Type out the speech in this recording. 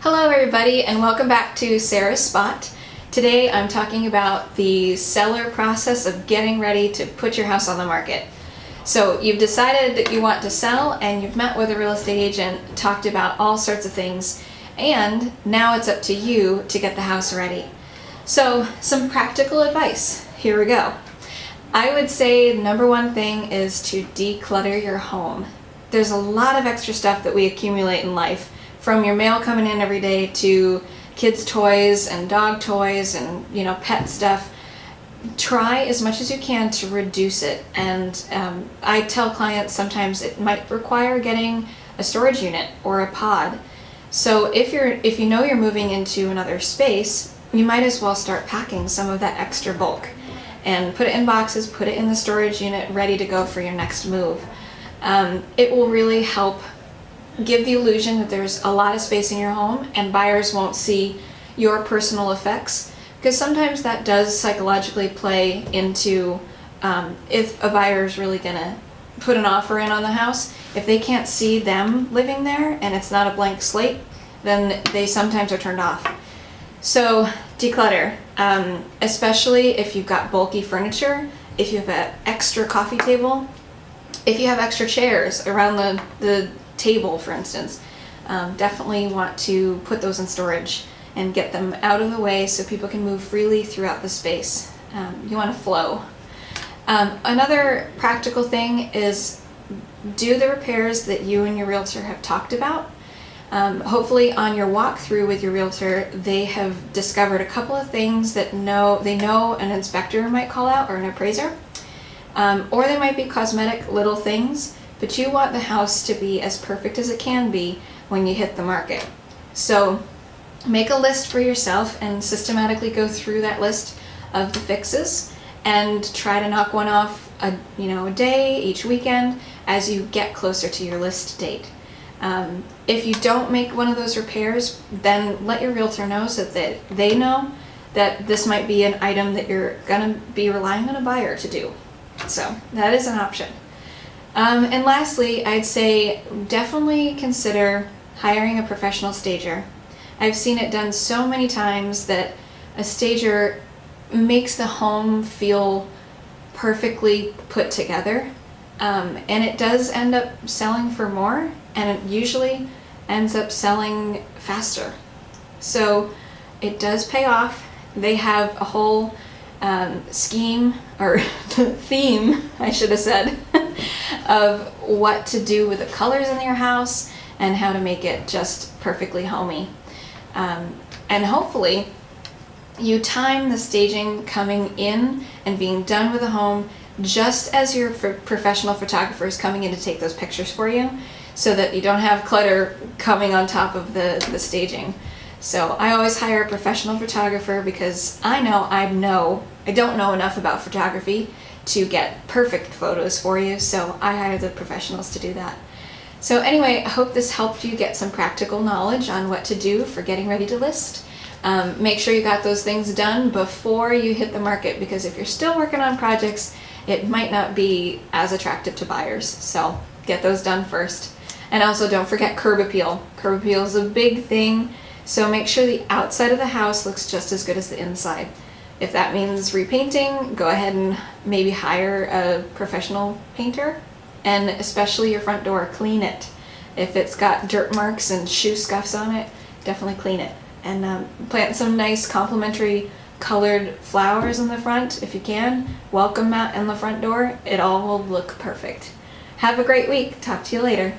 Hello everybody and welcome back to Sarah's Spot. Today I'm talking about the seller process of getting ready to put your house on the market. So you've decided that you want to sell and you've met with a real estate agent, talked about all sorts of things, and now it's up to you to get the house ready. So some practical advice. Here we go. I would say the number one thing is to declutter your home. There's a lot of extra stuff that we accumulate in life, from your mail coming in every day to kids' toys and dog toys and pet stuff. Try as much as you can to reduce it. And I tell clients sometimes it might require getting a storage unit or a pod. So if you know you're moving into another space, you might as well start packing some of that extra bulk and put it in boxes, put it in the storage unit, ready to go for your next move. It will really help give the illusion that there's a lot of space in your home and buyers won't see your personal effects, because sometimes that does psychologically play into if a buyer is really gonna put an offer in on the house. If they can't see them living there and it's not a blank slate, then they sometimes are turned off. So declutter, especially if you've got bulky furniture, if you have an extra coffee table, if you have extra chairs around the table, for instance, definitely want to put those in storage and get them out of the way so people can move freely throughout the space. You want to flow. Another practical thing is do the repairs that you and your realtor have talked about. Hopefully on your walkthrough with your realtor, they have discovered a couple of things that they know an inspector might call out, or an appraiser, or they might be cosmetic little things, but you want the house to be as perfect as it can be when you hit the market. So make a list for yourself and systematically go through that list of the fixes and try to knock one off a day each weekend as you get closer to your list date. If you don't make one of those repairs, then let your realtor know so that they know that this might be an item that you're gonna be relying on a buyer to do. So that is an option. And lastly, I'd say definitely consider hiring a professional stager. I've seen it done so many times that a stager makes the home feel perfectly put together, and it does end up selling for more, and it usually ends up selling faster. So it does pay off. They have a whole scheme, or theme, I should have said, of what to do with the colors in your house and how to make it just perfectly homey. And hopefully you time the staging coming in and being done with the home just as your professional photographer is coming in to take those pictures for you, so that you don't have clutter coming on top of the staging. So I always hire a professional photographer because I don't know enough about photography to get perfect photos for you, so I hire the professionals to do that. So anyway, I hope this helped you get some practical knowledge on what to do for getting ready to list. Make sure you got those things done before you hit the market, because if you're still working on projects, it might not be as attractive to buyers. So get those done first. And also don't forget curb appeal. Curb appeal is a big thing, so make sure the outside of the house looks just as good as the inside. If that means repainting, go ahead and maybe hire a professional painter. And especially your front door, clean it. If it's got dirt marks and shoe scuffs on it, definitely clean it. And plant some nice complementary colored flowers in the front if you can. Welcome mat in the front door. It all will look perfect. Have a great week. Talk to you later.